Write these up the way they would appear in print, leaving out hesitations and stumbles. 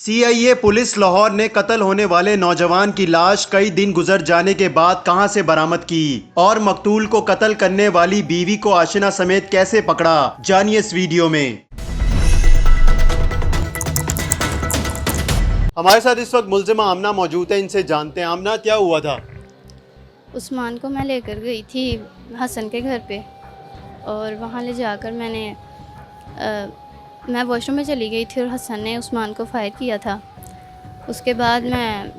CIA police Lahore ने कत्ल होने वाले नौजवान की लाश कई दिन गुजर जाने के बाद कहां से बरामद की और मकतूल को कत्ल करने वाली बीवी को आशिना समेत कैसे पकड़ा, जानिए इस वीडियो में। हमारे साथ इस वक्त मुल्जिमा आमना मौजूद है, इनसे जानते हैं। आमना, क्या हुआ था? उस्मान को मैं लेकर गई थी हसन के घर पे और वहाँ ले जाकर मैं वॉशरूम में चली गई थी और हसन ने उस्मान को फायर किया था। उसके बाद मैं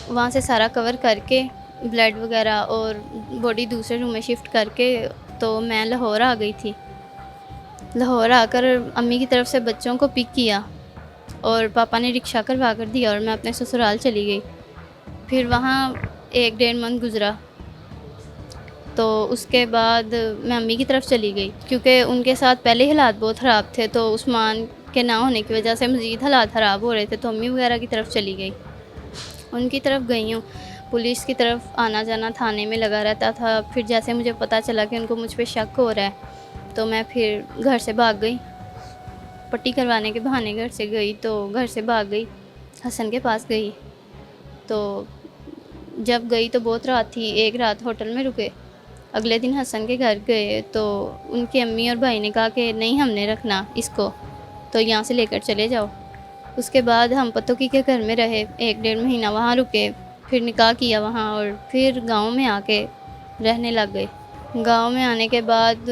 वहाँ से सारा कवर करके ब्लड वगैरह और बॉडी दूसरे रूम में शिफ्ट करके तो मैं लाहौर आ गई थी। लाहौर आकर अम्मी की तरफ से बच्चों को पिक किया और पापा ने रिक्शा करवा कर दिया और मैं अपने ससुराल चली गई। फिर वहाँ 1-1.5 मंथ गुज़रा तो उसके बाद मैं अम्मी की तरफ चली गई क्योंकि उनके साथ पहले हालात बहुत ख़राब थे, तो उस्मान के ना होने की वजह से मज़ीद हालात ख़राब हो रहे थे, तो अम्मी वगैरह की तरफ चली गई। उनकी तरफ गई हूँ, पुलिस की तरफ आना जाना थाने में लगा रहता था। फिर जैसे मुझे पता चला कि उनको मुझ पर शक हो रहा है तो मैं फिर घर से भाग गई। पट्टी करवाने के बहाने घर से गई तो घर से भाग गई, हसन के पास गई। तो जब गई तो बहुत रात थी, एक रात होटल में रुके। अगले दिन हसन के घर गए तो उनकी अम्मी और भाई ने कहा कि नहीं, हमने रखना इसको, तो यहाँ से लेकर चले जाओ। उसके बाद हम पतोकी के घर में रहे, 1-1.5 महीना वहाँ रुके, फिर निकाह किया वहाँ और फिर गांव में आके रहने लग गए। गांव में आने के बाद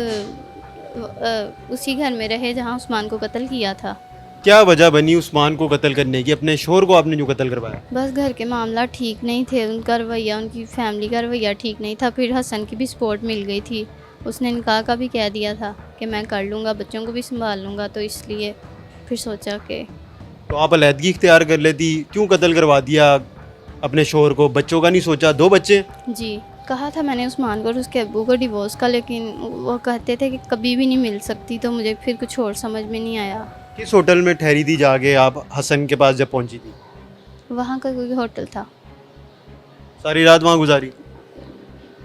उसी घर में रहे जहाँ उस्मान को कत्ल किया था। क्या वजह बनी उस्मान को कत्ल करने की? अपने शोहर को आपने क्यों कत्ल करवाया? बस घर के मामला ठीक नहीं थे, उनका रवैया, उनकी फैमिली का रवैया ठीक नहीं था। फिर हसन की भी सपोर्ट मिल गई थी, उसने निकाह का भी कह दिया था कि मैं कर लूँगा, बच्चों को भी संभाल लूँगा, तो इसलिए फिर सोचा कि तो आप अलहदगी इख्तियार कर लेती, क्यों कत्ल करवा दिया अपने शोहर को? बच्चों का नहीं सोचा? 2 बच्चे। जी, कहा था मैंने उस्मान को और उसके अब्बू को डिवोर्स का, लेकिन वो कहते थे कि कभी भी नहीं मिल सकती, तो मुझे फिर कुछ और समझ में नहीं आया। किस होटल में ठहरी थी जाके आप हसन के पास जब पहुंची थी? वहाँ का कोई होटल था। सारी रात वहाँ गुजारी?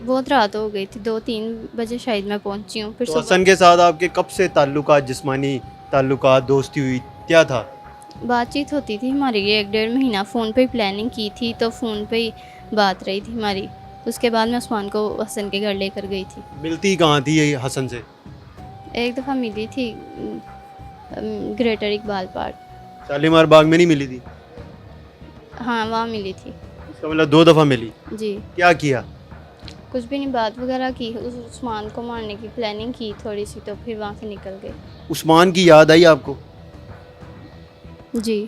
बहुत रात हो गई थी, 2-3 बजे शायद मैं पहुँची हूँ। फिर तो हसन के साथ आपके कब से ताल्लुकात, जिस्मानी ताल्लुकात, दोस्ती हुई, क्या था? बातचीत होती थी हमारी 1-1.5 महीना, फ़ोन पे ही प्लानिंग की थी, तो फ़ोन पे ही बात रही थी हमारी। उसके बाद मैं उस्मान को हसन के घर लेकर गई थी। मिलती कहाँ थी ये हसन से? एक दफ़ा मिली थी ग्रेटर इकबाल पार्क। शालीमार बाग में नहीं मिली थी? हाँ, वहाँ मिली थी। इसका मतलब 2 दफ़ा मिली। जी, क्या किया? कुछ भी नहीं, बात वगैरह की, उस्मान को मारने की प्लानिंग की थोड़ी सी, तो फिर वहाँ से निकल गए। उस्मान की याद आई आपको? जी,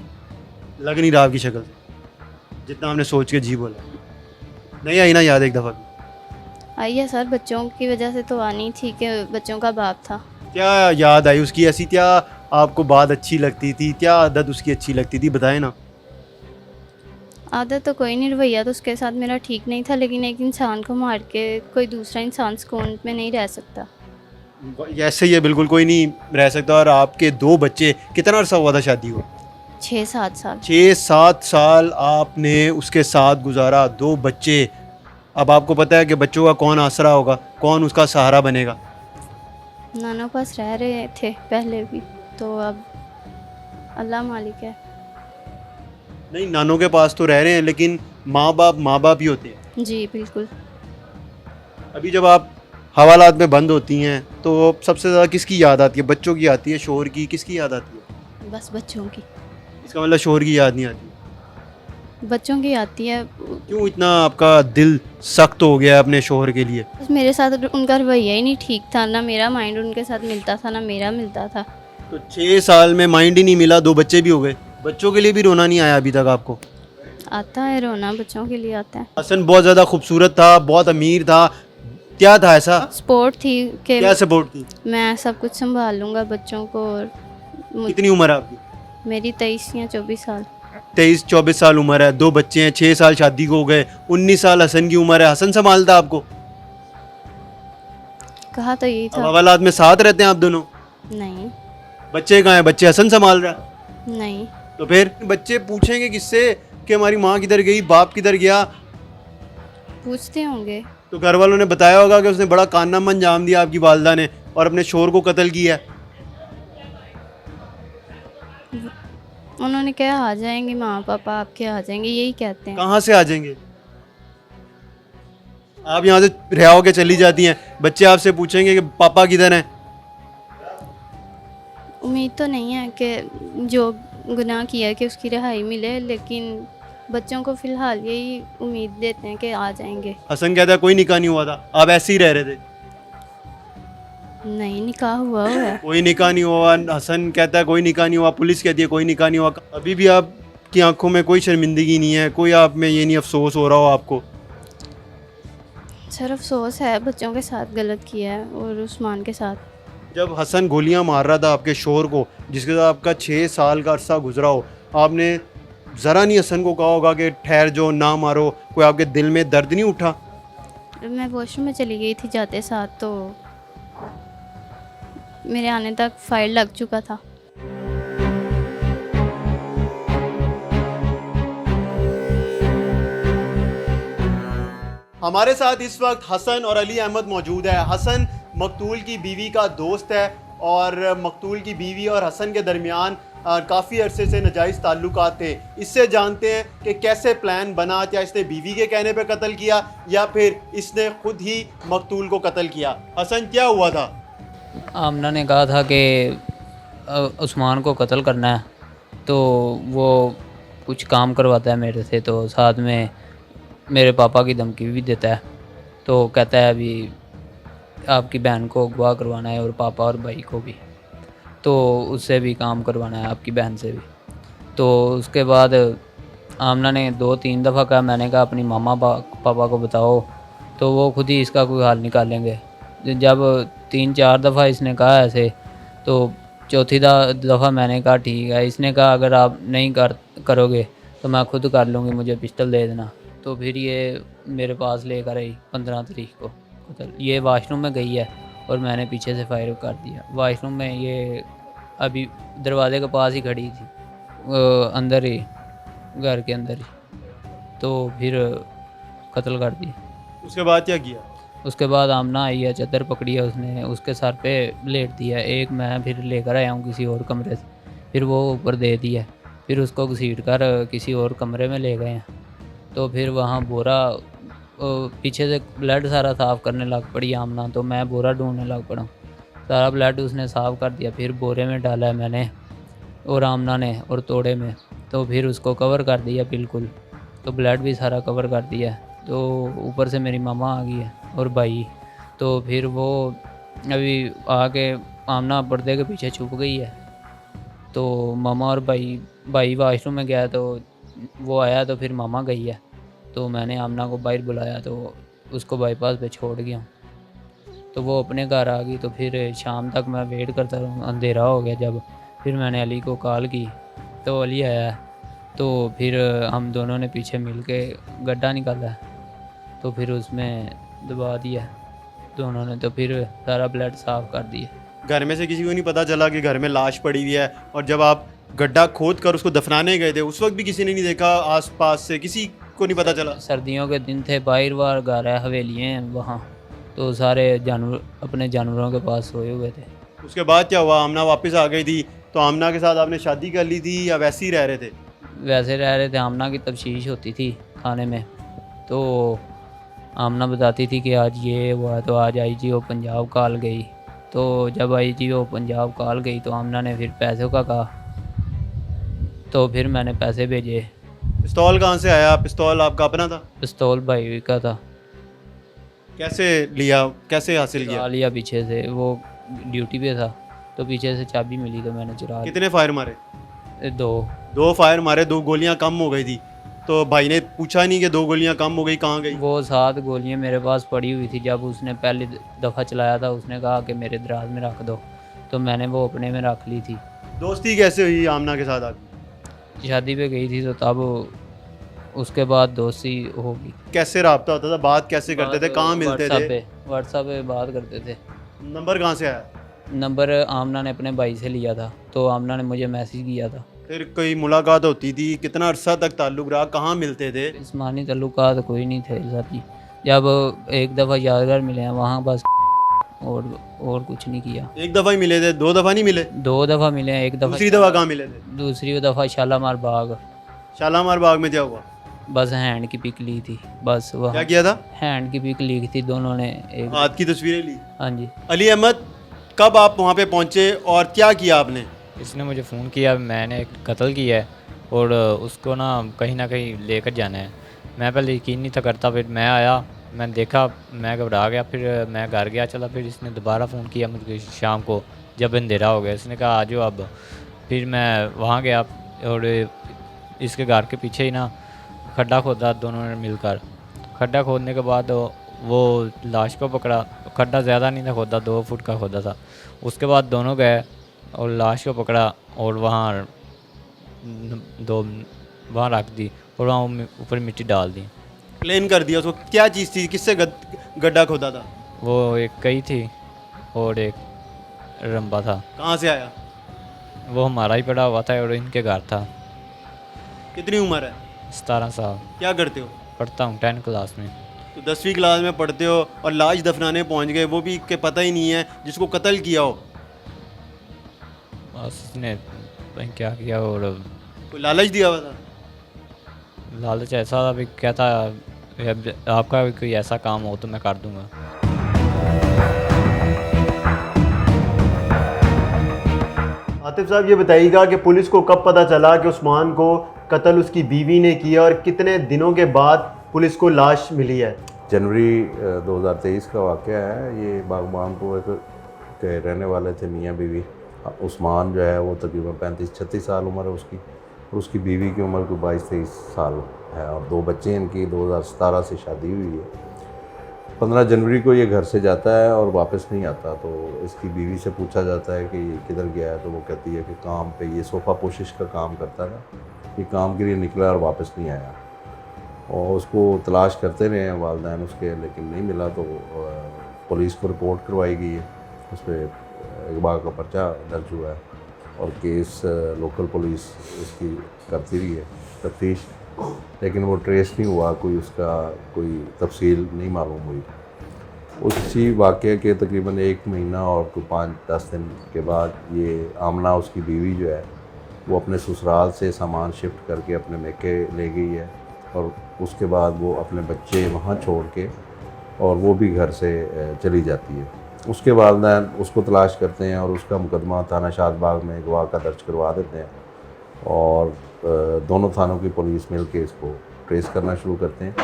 लग नहीं रहा आपकी शक्ल से, जितना हमने सोच के जी बोला। नहीं आई ना याद एक दफ़ा भी? आई है सर, बच्चों की वजह से तो आनी थी कि बच्चों का बाप था। क्या याद आई उसकी ऐसी? क्या आपको बात अच्छी लगती थी? क्या आदत उसकी अच्छी लगती थी, बताएं ना। आदत तो कोई नहीं, रवैया तो उसके साथ मेरा ठीक नहीं था, लेकिन एक इंसान को मार के कोई दूसरा इंसान सुकून में नहीं रह सकता। ऐसे ही है, बिल्कुल कोई नहीं रह सकता। और आपके 2 बच्चे, कितना अरसा हुआ था शादी को? 6-7 साल। 6-7 साल आपने उसके साथ गुजारा, 2 बच्चे। अब आपको पता है कि बच्चों का कौन आसरा होगा, कौन उसका सहारा बनेगा? नानों पास रह रहे थे पहले भी, तो अब अल्लाह मालिक है। नहीं, नानों के पास तो रह रहे हैं, लेकिन माँ बाप ही होते हैं। जी बिल्कुल। अभी जब आप हवालात में बंद होती हैं तो सबसे ज़्यादा किसकी याद आती है? बच्चों की आती है, शोहर की? किसकी याद आती है? बस बच्चों की। इसका मतलब शोहर की याद नहीं आती? बच्चों की आती है। क्यों इतना आपका दिल सख्त हो गया है अपने शोहर के लिए? बस मेरे साथ उनका रवैया ही नहीं ठीक था, ना मेरा माइंड उनके साथ मिलता था, ना मेरा मिलता था। तो 6 साल में माइंड ही नहीं मिला, 2 बच्चे भी हो गए, बच्चों के लिए भी रोना नहीं आया अभी तक आपको? आता है रोना, बच्चों के लिए आता है। हसन बहुत ज़्यादा खूबसूरत था, बहुत अमीर था, क्या था ऐसा? सपोर्ट थी कि क्या सपोर्ट थी? मैं सब कुछ संभाल लूँगा बच्चों को। और कितनी उम्र है आपकी? मेरी 23 या 24 साल। 23-24 साल उम्र है, 2 बच्चे हैं, 6 साल शादी को हो गए, 19 साल हसन की उम्र है। हसन संभालता आपको? कहा तो यही अब था। हवालात में साथ रहते हैं आप दोनों? नहीं बच्चे कहाँ हैं? बच्चे हसन संभाल रहा है? नहीं। तो फिर बच्चे पूछेंगे किससे कि हमारी माँ किधर गई, बाप किधर गया? पूछते होंगे। तो घर वालों ने बताया होगा कि उसने बड़ा कारनामा अंजाम दिया आपकी वालदा ने और अपने शोहर को कत्ल किया है। उन्होंने कहा आ जाएंगे माँ पापा आपके, आ जाएंगे, यही कहते हैं। कहाँ से आ जाएंगे? आप यहाँ से रिहा होके चली जाती हैं, बच्चे आपसे पूछेंगे कि पापा किधर हैं? उम्मीद तो नहीं है कि जो गुनाह किया है कि उसकी रिहाई मिले, लेकिन बच्चों को फ़िलहाल यही उम्मीद देते हैं कि आ जाएंगे। हसन कहता है कोई निकाह नहीं हुआ था, आप ऐसे ही रह रहे थे? नहीं, निकाह हुआ है। कोई निकाह नहीं हुआ। हसन कहता है कोई निकाह नहीं हुआ, पुलिस कहती है कोई निकाह नहीं हुआ। अभी भी आपकी आंखों में कोई शर्मिंदगी नहीं है, कोई आप में ये नहीं अफसोस हो रहा हो आपको? सर अफसोस है, बच्चों के साथ गलत किया है और उस्मान के साथ। जब हसन गोलियां मार रहा था आपके शोहर को, जिसके साथ आपका 6 साल का अरसा गुजरा हो, आपने ज़रा नहीं हसन को कहा होगा कि ठहर जो ना मारो? कोई आपके दिल में दर्द नहीं उठा? मैं वॉशरूम में चली गई थी जाते साथ, तो मेरे आने तक फायर लग चुका था। हमारे साथ इस वक्त हसन और अली अहमद मौजूद है। हसन मकतूल की बीवी का दोस्त है और मकतूल की बीवी और हसन के दरमियान काफ़ी अरसे से नाजायज़ ताल्लुकात थे। इससे जानते हैं कि कैसे प्लान बना, क्या इसने बीवी के कहने पे कत्ल किया या फिर इसने खुद ही मकतूल को कत्ल किया। हसन, क्या हुआ था? आमना ने कहा था कि उस्मान को कत्ल करना है, तो वो कुछ काम करवाता है मेरे से, तो साथ में मेरे पापा की धमकी भी देता है। तो कहता है अभी आपकी बहन को अगवा करवाना है और पापा और भाई को भी, तो उससे भी काम करवाना है, आपकी बहन से भी। तो उसके बाद आमना ने 2-3 दफ़ा कहा, मैंने कहा अपनी मामा पापा को बताओ, तो वो खुद ही इसका कोई हाल निकालेंगे। जब 3-4 दफ़ा इसने कहा ऐसे, तो चौथी दफ़ा मैंने कहा ठीक है। इसने कहा अगर आप नहीं करोगे तो मैं खुद कर लूँगी, मुझे पिस्टल दे देना। तो फिर ये मेरे पास लेकर आई 15 तारीख को। ये वाशरूम में गई है और मैंने पीछे से फायर कर दिया। वाशरूम में ये अभी दरवाजे के पास ही खड़ी थी, अंदर ही, घर के अंदर ही। तो फिर कत्ल कर दिया। उसके बाद क्या किया? उसके बाद आमना आई है, चादर पकड़ी है उसने, उसके सर पे लेट दिया। एक मैं फिर लेकर आया हूँ किसी और कमरे से, फिर वो ऊपर दे दिया। फिर उसको घसीट कर किसी और कमरे में ले गए हैं। तो फिर वहाँ बोरा, पीछे से ब्लड सारा साफ़ करने लग पड़ी आमना, तो मैं बोरा ढूंढने लग पड़ा। सारा ब्लड उसने साफ़ कर दिया, फिर बोरे में डाला है मैंने और आमना ने, और तोड़े में। तो फिर उसको कवर कर दिया बिल्कुल, तो ब्लड भी सारा कवर कर दिया। तो ऊपर से मेरी मामा आ गई है और भाई। तो फिर वो अभी आके आमना पर्दे के पीछे छुप गई है। तो मामा और भाई वाशरूम में गया, तो वो आया, तो फिर मामा गई है। तो मैंने आमना को बाहर बुलाया, तो उसको बाईपास पे छोड़ गया। तो वो अपने घर आ गई। तो फिर शाम तक मैं वेट करता रहा, अंधेरा हो गया जब। फिर मैंने अली को कॉल की, तो अली आया। तो फिर हम दोनों ने पीछे मिल के गड्ढा निकाला, तो फिर उसमें दबा दिया दोनों ने। तो फिर सारा ब्लड साफ़ कर दिया। घर में से किसी को नहीं पता चला कि घर में लाश पड़ी हुई है? और जब आप गड्ढा खोद कर उसको दफनाने गए थे, उस वक्त भी किसी ने नहीं देखा? आसपास से किसी को नहीं पता चला? सर्दियों के दिन थे, बाहर घर है, हवेलियाँ हैं वहाँ, तो सारे जानवर अपने जानवरों के पास सोए हुए थे। उसके बाद क्या हुआ? आमना वापस आ गई थी, तो आमना के साथ आपने शादी कर ली थी या वैसे ही रह रहे थे? वैसे रह रहे थे। आमना की तफ्शीश होती थी खाने में, तो आमना बताती थी कि आज ये हुआ, तो आज IGO पंजाब कॉल गई। तो जब IGO पंजाब कॉल गई, तो आमना ने फिर पैसों का कहा, तो फिर मैंने पैसे भेजे। पिस्तौल कहाँ से आया? पिस्तौल आपका अपना था? पिस्तौल भाई का था। कैसे लिया, कैसे हासिल चुरा किया? लिया पीछे से, वो ड्यूटी पे था, तो पीछे से चाबी मिली, तो मैंने चुरा कितने फायर मारे? ली। 2। 2 फायर मारे, 2 गोलियां कम हो गई थी, तो भाई ने पूछा नहीं कि 2 गोलियां कम हो गई, कहाँ गई? वो 7 गोलियां मेरे पास पड़ी हुई थी। जब उसने पहली दफ़ा चलाया था, उसने कहा कि मेरे दराज में रख दो, तो मैंने वो अपने में रख ली थी। दोस्ती कैसे हुई आमना के साथ आपकी? शादी पे गई थी, तो तब उसके बाद दोस्ती होगी। कैसे रब्ता होता था, बात कैसे करते थे, कहाँ मिलते थे? व्हाट्सएप पे बात करते थे। नंबर कहाँ से आया? नंबर आमना ने अपने भाई से लिया था, तो आमना ने मुझे मैसेज किया था। फिर कोई मुलाकात होती थी? कितना अरसा तक ताल्लुक रहा? कहाँ मिलते थे? जिस्मानी तल्लुकात कोई नहीं थे सर जी। जब एक दफ़ा यादगार मिले हैं वहाँ, बस और कुछ नहीं किया। एक दफ़ा ही मिले थे, 2 दफ़ा नहीं मिले? 2 दफ़ा मिले हैं, एक दफ़ा दूसरी दफ़ा कहाँ मिले थे? दूसरी दफ़ा शालामार बाग। शालामार बाग में क्या हुआ? बस हैंड की पिक ली थी, बस क्या वह किया था? हैंड की पिक ली थी दोनों ने एक। हाथ की तस्वीरें ली? हाँ जी। अली अहमद, कब आप वहाँ पे पहुँचे और क्या किया आपने? इसने मुझे फ़ोन किया, मैंने कत्ल किया है और उसको ना कहीं लेकर जाना है। मैं पहले यकीन नहीं था करता, फिर मैं आया, मैंने देखा, मैं घबरा गया, फिर मैं घर गया चला, फिर इसने दोबारा फ़ोन किया मुझे शाम को जब अंधेरा हो गया। इसने कहा आ जाओ अब। फिर मैं वहाँ गया और इसके घर के पीछे ही ना खड्डा खोदा दोनों ने मिलकर। खड्डा खोदने के बाद वो लाश को पकड़ा। खड्डा ज़्यादा नहीं था खोदा, 2 फुट का खोदा था। उसके बाद दोनों गए और लाश को पकड़ा और वहाँ वहाँ रख दी और वहाँ ऊपर मिट्टी डाल दी। प्लेन कर दिया उसको। क्या चीज़ थी, किससे गड्ढा खोदा था? वो एक कई थी और एक रंबा था। कहाँ से आया? वो हमारा ही पड़ा हुआ था और इनके घर था। कितनी उम्र है? 17 साल। क्या करते हो? पढ़ता हूँ 10 क्लास में। तो 10वीं क्लास में पढ़ते हो और लाश दफनाने पहुँच गए, वो भी के पता ही नहीं है जिसको कत्ल किया हो। बस इसने पता नहीं क्या किया और कोई लालच दिया हुआ था? लालच ऐसा था भी कहता आपका भी कोई ऐसा काम हो तो मैं कर दूंगा। आतिफ साहब, ये बताइएगा कि पुलिस को कब पता चला कि उस्मान को कत्ल उसकी बीवी ने किया और कितने दिनों के बाद पुलिस को लाश मिली है? जनवरी 2023 का वाक़या है। ये बागबानपुर के रहने वाले थे मियाँ बीवी। उस्मान जो है वो तकरीबन 35-36 साल उम्र है उसकी, और उसकी बीवी की उम्र कोई 22-23 साल है, और 2 बच्चे इनकी 2017 से शादी हुई है। 15 जनवरी को ये घर से जाता है और वापस नहीं आता, तो इसकी बीवी से पूछा जाता है कि ये किधर गया है, तो वो कहती है कि काम पे, ये सोफ़ा पोशिश का काम करता था, ये काम के लिए निकला और वापस नहीं आया। और उसको तलाश करते रहे हैं वालिदैन उसके, लेकिन नहीं मिला, तो पुलिस को रिपोर्ट करवाई गई है। उस पर अगवा का पर्चा दर्ज हुआ है और केस लोकल पुलिस इसकी करती रही है तफ्तीश, लेकिन वो ट्रेस नहीं हुआ, कोई उसका कोई तफसील नहीं मालूम हुई। उसी वाक़े के तकरीबन 1 महीना और कोई 5-10 दिन के बाद ये आमना उसकी बीवी जो है वो अपने ससुराल से सामान शिफ्ट करके अपने मेके ले गई है, और उसके बाद वो अपने बच्चे वहाँ छोड़ के और वो भी घर से चली जाती है। उसके वालिदैन उसको तलाश करते हैं और उसका मुकदमा थाना शादबाग में अगवा का दर्ज करवा देते हैं, और दोनों थानों की पुलिस मिल के इसको ट्रेस करना शुरू करते हैं।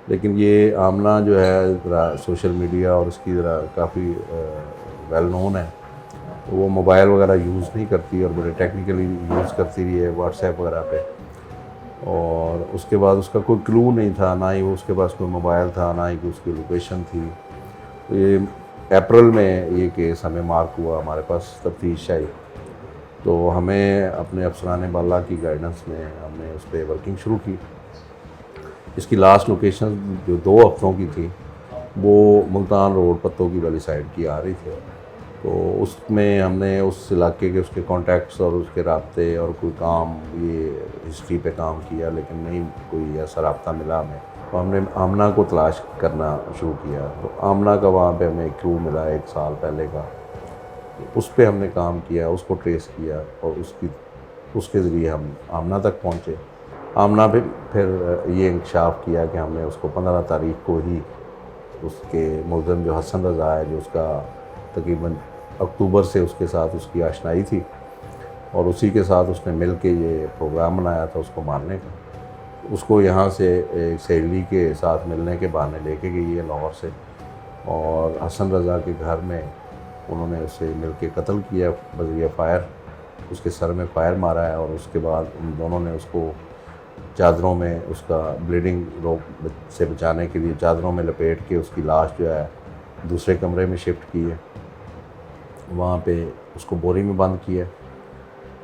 लेकिन ये आमना जो है ज़रा सोशल मीडिया और उसकी ज़रा काफ़ी वेल नोन है, तो वो मोबाइल वगैरह यूज़ नहीं करती और बड़े टेक्निकली यूज़ करती रही है व्हाट्सएप वगैरह पे। और उसके बाद उसका कोई क्लू नहीं था, ना ही उसके पास कोई मोबाइल था, ना ही उसकी लोकेशन थी। तो ये अप्रैल में ये केस हमें मार्क हुआ, हमारे पास तफ्तीश आई, तो हमें अपने अफसरान बाला की गाइडेंस में हमने उस पर वर्किंग शुरू की। इसकी लास्ट लोकेशन जो 2 हफ्तों की थी वो मुल्तान रोड पत्तों की वाली साइड की आ रही थी, तो उसमें हमने उस इलाके के उसके कॉन्टैक्ट्स और उसके राब्ते और कोई काम, ये हिस्ट्री पे काम किया, लेकिन नहीं कोई ऐसा राब्ता मिला हमें। तो हमने आमना को तलाश करना शुरू किया, तो आमना का वहाँ पे हमें एक क्लू मिला 1 साल पहले का, तो उस पर हमने काम किया, उसको ट्रेस किया और उसके ज़रिए हम आमना तक पहुँचे। आमना पे फिर ये इंकशाफ किया कि हमने उसको 15 तारीख को ही उसके मुलज़म जो हसन रज़ा है, जो उसका तकरीबन अक्टूबर से उसके साथ उसकी आशनाई थी, और उसी के साथ उसने मिल के ये प्रोग्राम बनाया था उसको मारने का। उसको यहाँ से एक सहेली के साथ मिलने के बहाने लेके गई है लाहौर से, और हसन रज़ा के घर में उन्होंने उसे मिल के कत्ल किया बज़रिया फ़ायर। उसके सर में फ़ायर मारा है, और उसके बाद उन दोनों ने उसको चादरों में, उसका ब्लीडिंग रोक से बचाने के लिए चादरों में लपेट के उसकी लाश जो है दूसरे कमरे में शिफ्ट की है, वहाँ पे उसको बोरी में बंद किया,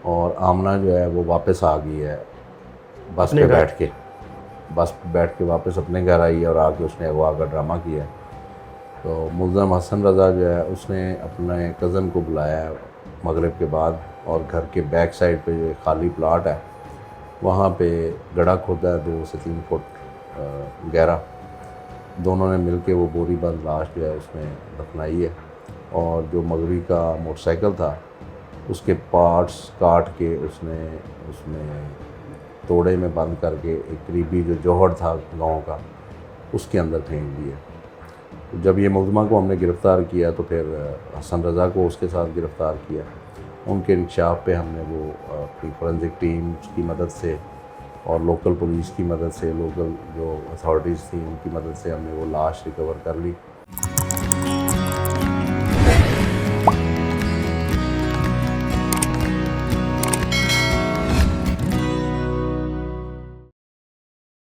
और आमना जो है वो वापस आ गई है बस पे बैठ के वापस अपने घर आई है, और आके उसने अगवा का ड्रामा किया। तो मुल्ज़म हसन रज़ा जो है उसने अपने कज़न को बुलाया है मगरिब के बाद, और घर के बैक साइड पे जो खाली प्लाट है वहाँ पे गड्ढा खोदा है 2 से 3 फुट गहरा। दोनों ने मिल के वो बोरी बंद लाश जो है उसमें दफनाई है। और जो मगवी का मोटरसाइकिल था उसके पार्ट्स काट के उसने उसमें तोड़े में बंद करके एक करीबी जो जौहर था गांव का उसके अंदर फेंक दिए। तो जब ये मुलज़मा को हमने गिरफ़्तार किया तो फिर हसन रज़ा को उसके साथ गिरफ़्तार किया। उनके इंकशाफ पे हमने वो अपनी फोरेंसिक टीम की मदद से और लोकल पुलिस की मदद से, लोकल जो अथॉरिटीज़ थी उनकी मदद से हमने वो लाश रिकवर कर ली।